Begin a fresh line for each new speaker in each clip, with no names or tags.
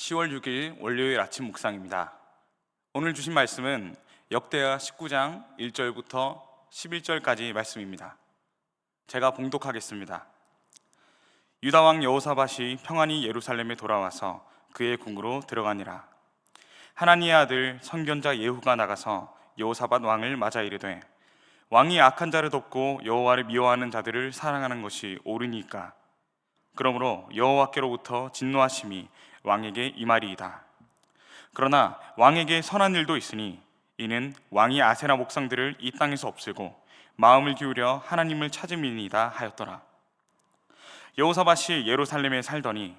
10월 6일 월요일 아침 묵상입니다. 오늘 주신 말씀은 역대하 19장 1절부터 11절까지 말씀입니다. 제가 봉독하겠습니다. 유다 왕 여호사밧이 평안히 예루살렘에 돌아와서 그의 궁으로 들어가니라. 하나니의 아들 선견자 예후가 나가서 여호사밧 왕을 맞아 이르되, 왕이 악한 자를 돕고 여호와를 미워하는 자들을 사랑하는 것이 옳으니까. 그러므로 여호와께로부터 진노하심이 왕에게 임하리이다. 그러나 왕에게 선한 일도 있으니 이는 왕이 아세라 목상들을 이 땅에서 없애고 마음을 기울여 하나님을 찾음이니이다 하였더라. 여호사밧이 예루살렘에 살더니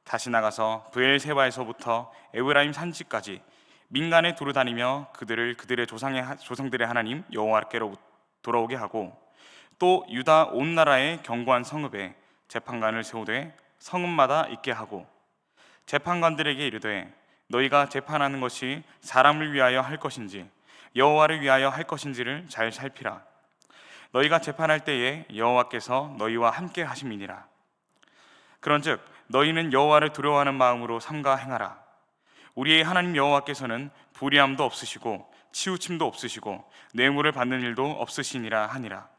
다시 나가서 브엘세바에서부터 에브라임 산지까지 민간에 두루다니며 그들의 조상들의 하나님 여호와께로 돌아오게 하고, 또 유다 온 나라의 견고한 성읍에 재판관을 세우되 성읍마다 있게 하고, 재판관들에게 이르되 너희가 재판하는 것이 사람을 위하여 할 것인지 여호와를 위하여 할 것인지를 잘 살피라. 너희가 재판할 때에 여호와께서 너희와 함께 하심이니라. 그런즉 너희는 여호와를 두려워하는 마음으로 삼가 행하라. 우리의 하나님 여호와께서는 불의함도 없으시고 치우침도 없으시고 뇌물을 받는 일도 없으시니라 하니라.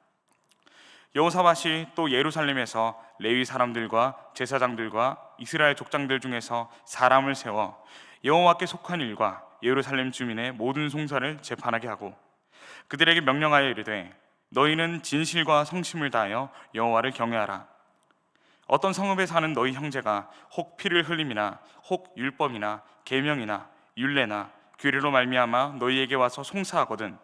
여호사밧이 또 예루살렘에서 레위 사람들과 제사장들과 이스라엘 족장들 중에서 사람을 세워 여호와께 속한 일과 예루살렘 주민의 모든 송사를 재판하게 하고, 그들에게 명령하여 이르되 너희는 진실과 성심을 다하여 여호와를 경외하라. 어떤 성읍에 사는 너희 형제가 혹 피를 흘림이나 혹 율법이나 계명이나 율례나 규례로 말미암아 너희에게 와서 송사하거든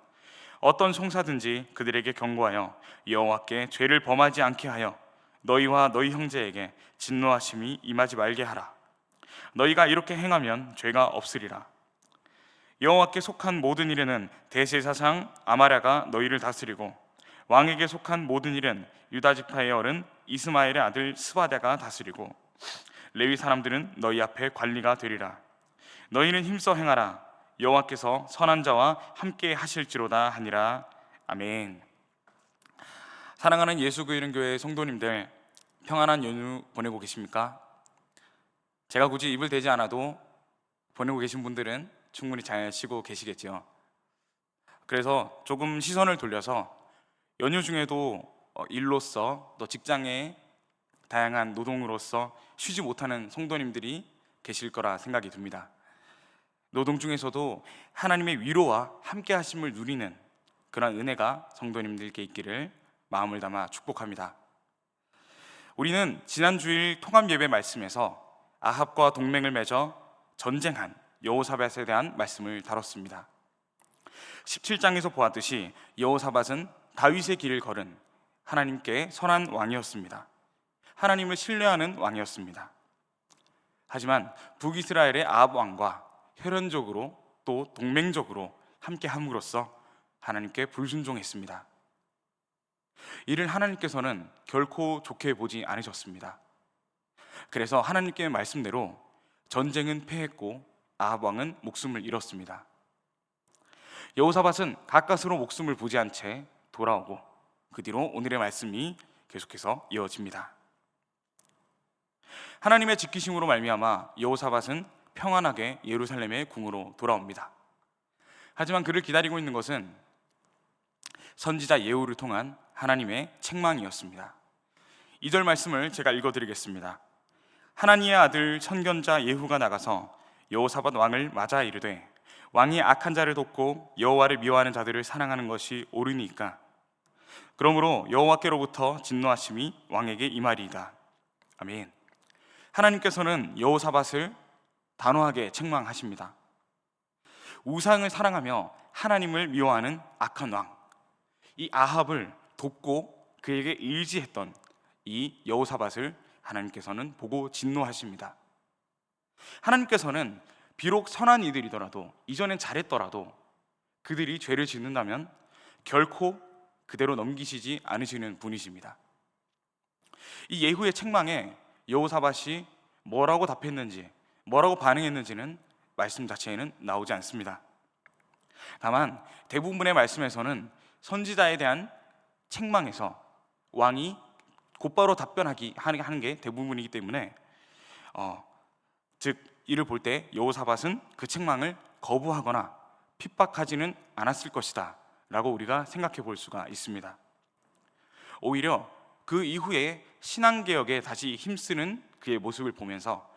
어떤 송사든지 그들에게 경고하여 여호와께 죄를 범하지 않게 하여 너희와 너희 형제에게 진노하심이 임하지 말게 하라. 너희가 이렇게 행하면 죄가 없으리라. 여호와께 속한 모든 일에는 대제사장 아마랴가 너희를 다스리고, 왕에게 속한 모든 일은 유다 지파의 어른 이스마엘의 아들 스바랴가 다스리고, 레위 사람들은 너희 앞에 관리가 되리라. 너희는 힘써 행하라. 여호와께서 선한 자와 함께 하실지로다 하니라. 아멘. 사랑하는 예수교회의 성도님들, 평안한 연휴 보내고 계십니까? 제가 굳이 입을 대지 않아도 보내고 계신 분들은 충분히 잘 쉬고 계시겠죠. 그래서 조금 시선을 돌려서 연휴 중에도 일로서 또 직장의 다양한 노동으로서 쉬지 못하는 성도님들이 계실 거라 생각이 듭니다. 노동 중에서도 하나님의 위로와 함께 하심을 누리는 그런 은혜가 성도님들께 있기를 마음을 담아 축복합니다. 우리는 지난 주일 통합 예배 말씀에서 아합과 동맹을 맺어 전쟁한 여호사밧에 대한 말씀을 다뤘습니다. 17장에서 보았듯이 여호사밧은 다윗의 길을 걸은 하나님께 선한 왕이었습니다. 하나님을 신뢰하는 왕이었습니다. 하지만 북이스라엘의 아합 왕과 혈연적으로 또 동맹적으로 함께 함으로써 하나님께 불순종했습니다. 이를 하나님께서는 결코 좋게 보지 않으셨습니다. 그래서 하나님께의 말씀대로 전쟁은 패했고 아합 왕은 목숨을 잃었습니다. 여호사밧은 가까스로 목숨을 부지 않은 채 돌아오고, 그 뒤로 오늘의 말씀이 계속해서 이어집니다. 하나님의 지키심으로 말미암아 여호사밧은 평안하게 예루살렘의 궁으로 돌아옵니다. 하지만 그를 기다리고 있는 것은 선지자 예후를 통한 하나님의 책망이었습니다. 2절 말씀을 제가 읽어드리겠습니다. 하나니의 아들 선견자 예후가 나가서 여호사밧 왕을 맞아 이르되, 왕이 악한 자를 돕고 여호와를 미워하는 자들을 사랑하는 것이 옳으니까. 그러므로 여호와께로부터 진노하심이 왕에게 임하리이다. 아멘. 하나님께서는 여호사밧을 단호하게 책망하십니다. 우상을 사랑하며 하나님을 미워하는 악한 왕, 이 아합을 돕고 그에게 의지했던 이 여호사밧을 하나님께서는 보고 진노하십니다. 하나님께서는 비록 선한 이들이더라도, 이전엔 잘했더라도 그들이 죄를 짓는다면 결코 그대로 넘기시지 않으시는 분이십니다. 이 예후의 책망에 여호사밧이 뭐라고 답했는지, 뭐라고 반응했는지는 말씀 자체에는 나오지 않습니다. 다만 대부분의 말씀에서는 선지자에 대한 책망에서 왕이 곧바로 답변하기 하는 게 대부분이기 때문에 즉 이를 볼 때 여호사밧은 그 책망을 거부하거나 핍박하지는 않았을 것이다 라고 우리가 생각해 볼 수가 있습니다. 오히려 그 이후에 신앙개혁에 다시 힘쓰는 그의 모습을 보면서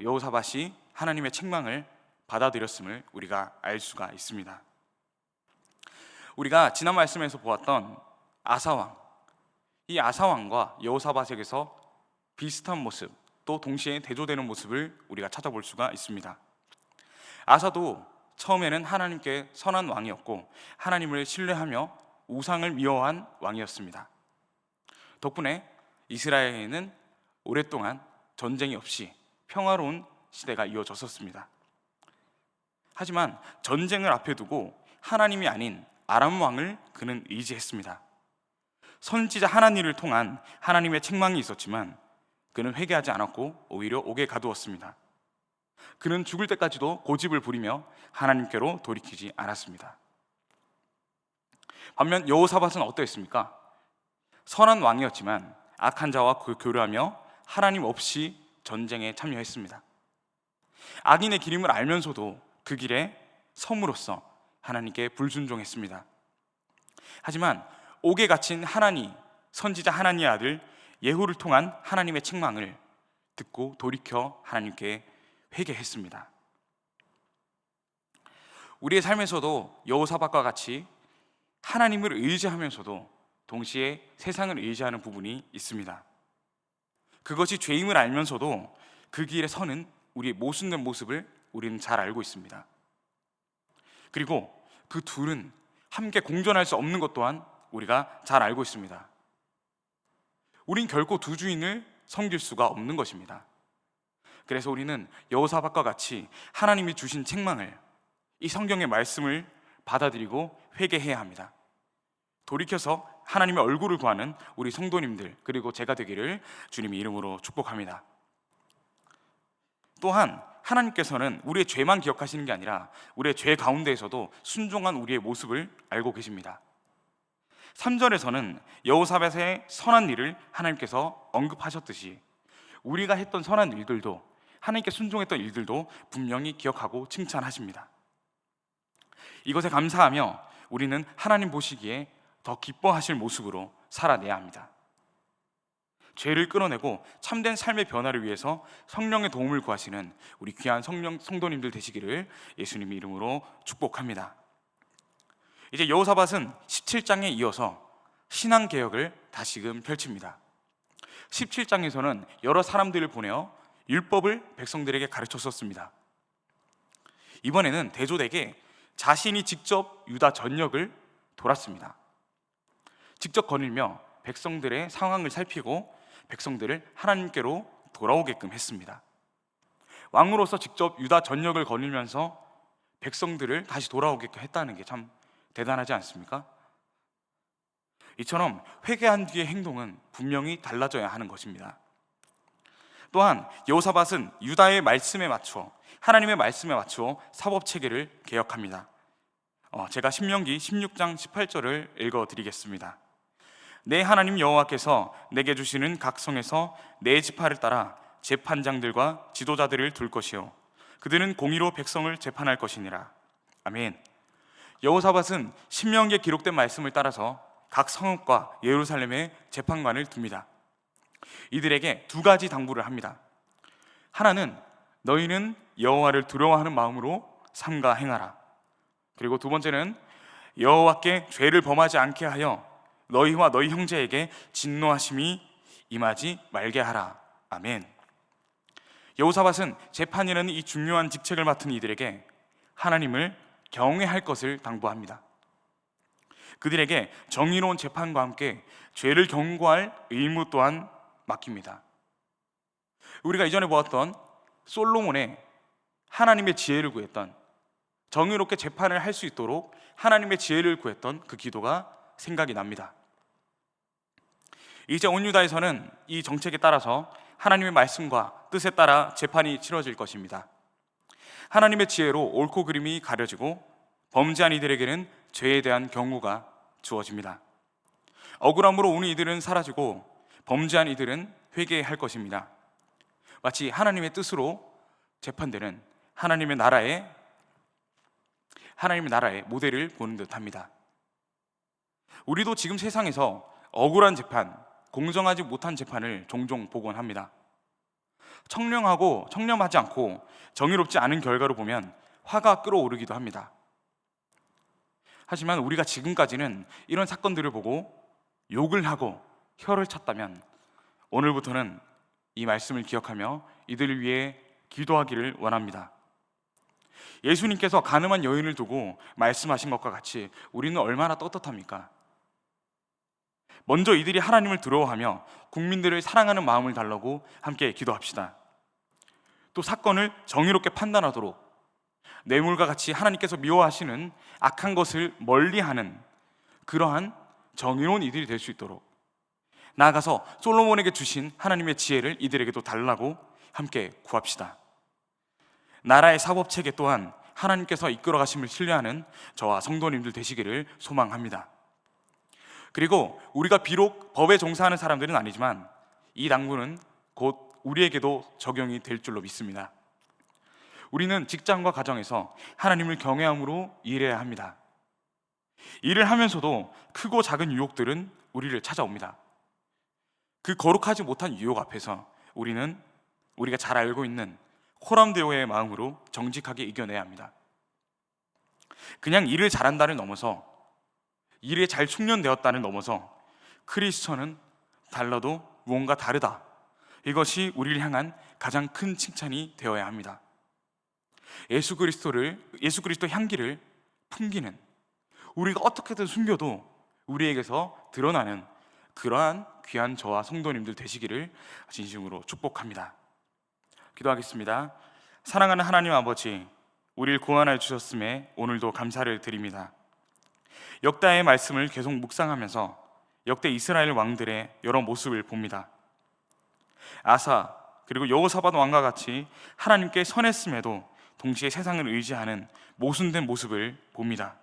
여호사밧이 하나님의 책망을 받아들였음을 우리가 알 수가 있습니다. 우리가 지난 말씀에서 보았던 아사왕, 이 아사왕과 여호사밧에게서 비슷한 모습, 또 동시에 대조되는 모습을 우리가 찾아볼 수가 있습니다. 아사도 처음에는 하나님께 선한 왕이었고 하나님을 신뢰하며 우상을 미워한 왕이었습니다. 덕분에 이스라엘에는 오랫동안 전쟁이 없이 평화로운 시대가 이어졌었습니다. 하지만 전쟁을 앞에 두고 하나님이 아닌 아람 왕을 그는 의지했습니다. 선지자 하나니를 통한 하나님의 책망이 있었지만 그는 회개하지 않았고 오히려 옥에 가두었습니다. 그는 죽을 때까지도 고집을 부리며 하나님께로 돌이키지 않았습니다. 반면 여호사밧은 어떠했습니까? 선한 왕이었지만 악한 자와 교류하며 하나님 없이 전쟁에 참여했습니다. 악인의 길임을 알면서도 그 길에 섬으로써 하나님께 불순종했습니다. 하지만 옥에 갇힌 하나니, 선지자 하나니의 아들 예후를 통한 하나님의 책망을 듣고 돌이켜 하나님께 회개했습니다. 우리의 삶에서도 여호사밧과 같이 하나님을 의지하면서도 동시에 세상을 의지하는 부분이 있습니다. 그것이 죄임을 알면서도 그 길에 서는 우리의 모순된 모습을 우리는 잘 알고 있습니다. 그리고 그 둘은 함께 공존할 수 없는 것 또한 우리가 잘 알고 있습니다. 우린 결코 두 주인을 섬길 수가 없는 것입니다. 그래서 우리는 여호사밧과 같이 하나님이 주신 책망을, 이 성경의 말씀을 받아들이고 회개해야 합니다. 돌이켜서 하나님의 얼굴을 구하는 우리 성도님들, 그리고 제가 되기를 주님의 이름으로 축복합니다. 또한 하나님께서는 우리의 죄만 기억하시는 게 아니라 우리의 죄 가운데에서도 순종한 우리의 모습을 알고 계십니다. 3절에서는 여호사밧의 선한 일을 하나님께서 언급하셨듯이 우리가 했던 선한 일들도, 하나님께 순종했던 일들도 분명히 기억하고 칭찬하십니다. 이것에 감사하며 우리는 하나님 보시기에 더 기뻐하실 모습으로 살아내야 합니다. 죄를 끊어내고 참된 삶의 변화를 위해서 성령의 도움을 구하시는 우리 귀한 성도님들 되시기를 예수님의 이름으로 축복합니다. 이제 여호사밧은 17장에 이어서 신앙개혁을 다시금 펼칩니다. 17장에서는 여러 사람들을 보내어 율법을 백성들에게 가르쳤었습니다. 이번에는 대조되게 자신이 직접 유다 전역을 돌았습니다. 직접 거닐며 백성들의 상황을 살피고 백성들을 하나님께로 돌아오게끔 했습니다. 왕으로서 직접 유다 전역을 거닐면서 백성들을 다시 돌아오게끔 했다는 게 참 대단하지 않습니까? 이처럼 회개한 뒤의 행동은 분명히 달라져야 하는 것입니다. 또한 여호사밧은 유다의 말씀에 맞추어, 하나님의 말씀에 맞추어 사법체계를 개혁합니다. 제가 신명기 16장 18절을 읽어드리겠습니다. 내 하나님 여호와께서 내게 주시는 각 성에서 내 지파를 따라 재판장들과 지도자들을 둘 것이요 그들은 공의로 백성을 재판할 것이니라. 아멘. 여호사밧은 신명기에 기록된 말씀을 따라서 각 성읍과 예루살렘에 재판관을 둡니다. 이들에게 두 가지 당부를 합니다. 하나는 너희는 여호와를 두려워하는 마음으로 삼가 행하라. 그리고 두 번째는 여호와께 죄를 범하지 않게 하여 너희와 너희 형제에게 진노하심이 임하지 말게 하라. 아멘. 여호사밧은 재판이라는 이 중요한 직책을 맡은 이들에게 하나님을 경외할 것을 당부합니다. 그들에게 정의로운 재판과 함께 죄를 경고할 의무 또한 맡깁니다. 우리가 이전에 보았던 솔로몬의 하나님의 지혜를 구했던, 정의롭게 재판을 할 수 있도록 하나님의 지혜를 구했던 그 기도가 생각이 납니다. 이제 온 유다에서는 이 정책에 따라서 하나님의 말씀과 뜻에 따라 재판이 치러질 것입니다. 하나님의 지혜로 옳고 그름이 가려지고 범죄한 이들에게는 죄에 대한 경고가 주어집니다. 억울함으로 우는 이들은 사라지고 범죄한 이들은 회개할 것입니다. 마치 하나님의 뜻으로 재판들은 하나님의 나라의 모델을 보는 듯합니다. 우리도 지금 세상에서 억울한 재판, 공정하지 못한 재판을 종종 보곤 합니다. 청렴하지 않고 정의롭지 않은 결과로 보면 화가 끓어오르기도 합니다. 하지만 우리가 지금까지는 이런 사건들을 보고 욕을 하고 혀를 찼다면, 오늘부터는 이 말씀을 기억하며 이들을 위해 기도하기를 원합니다. 예수님께서 가늠한 여인을 두고 말씀하신 것과 같이 우리는 얼마나 떳떳합니까? 먼저 이들이 하나님을 두려워하며 국민들을 사랑하는 마음을 달라고 함께 기도합시다. 또 사건을 정의롭게 판단하도록 뇌물과 같이 하나님께서 미워하시는 악한 것을 멀리하는 그러한 정의로운 이들이 될 수 있도록, 나아가서 솔로몬에게 주신 하나님의 지혜를 이들에게도 달라고 함께 구합시다. 나라의 사법체계 또한 하나님께서 이끌어 가심을 신뢰하는 저와 성도님들 되시기를 소망합니다. 그리고 우리가 비록 법에 종사하는 사람들은 아니지만 이 당부는 곧 우리에게도 적용이 될 줄로 믿습니다. 우리는 직장과 가정에서 하나님을 경외함으로 일해야 합니다. 일을 하면서도 크고 작은 유혹들은 우리를 찾아옵니다. 그 거룩하지 못한 유혹 앞에서 우리가 잘 알고 있는 호람대오의 마음으로 정직하게 이겨내야 합니다. 그냥 일을 잘한다를 넘어서, 일에 잘 숙련되었다를 넘어서 크리스천은 달라도 무언가 다르다, 이것이 우리를 향한 가장 큰 칭찬이 되어야 합니다. 예수 그리스도 향기를 풍기는, 우리가 어떻게든 숨겨도 우리에게서 드러나는 그러한 귀한 저와 성도님들 되시기를 진심으로 축복합니다. 기도하겠습니다. 사랑하는 하나님 아버지, 우리를 구원하여 주셨음에 오늘도 감사를 드립니다. 역다의 말씀을 계속 묵상하면서 역대 이스라엘 왕들의 여러 모습을 봅니다. 아사 그리고 여호사밧 왕과 같이 하나님께 선했음에도 동시에 세상을 의지하는 모순된 모습을 봅니다.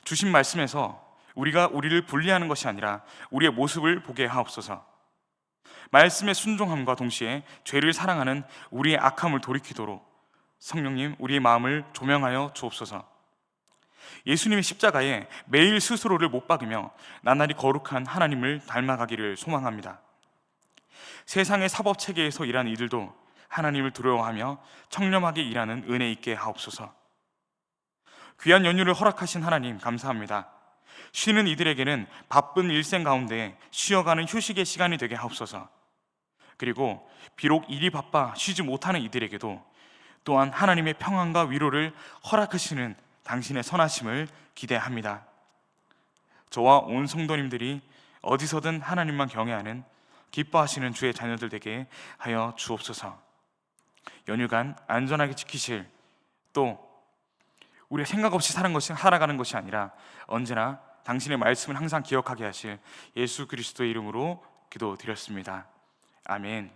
주신 말씀에서 우리를 분리하는 것이 아니라 우리의 모습을 보게 하옵소서. 말씀의 순종함과 동시에 죄를 사랑하는 우리의 악함을 돌이키도록 성령님, 우리의 마음을 조명하여 주옵소서. 예수님의 십자가에 매일 스스로를 못 박으며 나날이 거룩한 하나님을 닮아가기를 소망합니다. 세상의 사법체계에서 일하는 이들도 하나님을 두려워하며 청렴하게 일하는 은혜 있게 하옵소서. 귀한 연휴를 허락하신 하나님 감사합니다. 쉬는 이들에게는 바쁜 일생 가운데 쉬어가는 휴식의 시간이 되게 하옵소서. 그리고 비록 일이 바빠 쉬지 못하는 이들에게도 또한 하나님의 평안과 위로를 허락하시는 당신의 선하심을 기대합니다. 저와 온 성도님들이 어디서든 하나님만 경외하는 기뻐하시는 주의 자녀들 되게 하여 주옵소서. 연휴간 안전하게 지키실, 또 우리가 생각 없이 살아가는 것이 아니라 언제나 당신의 말씀을 항상 기억하게 하실 예수 그리스도의 이름으로 기도드렸습니다. 아멘.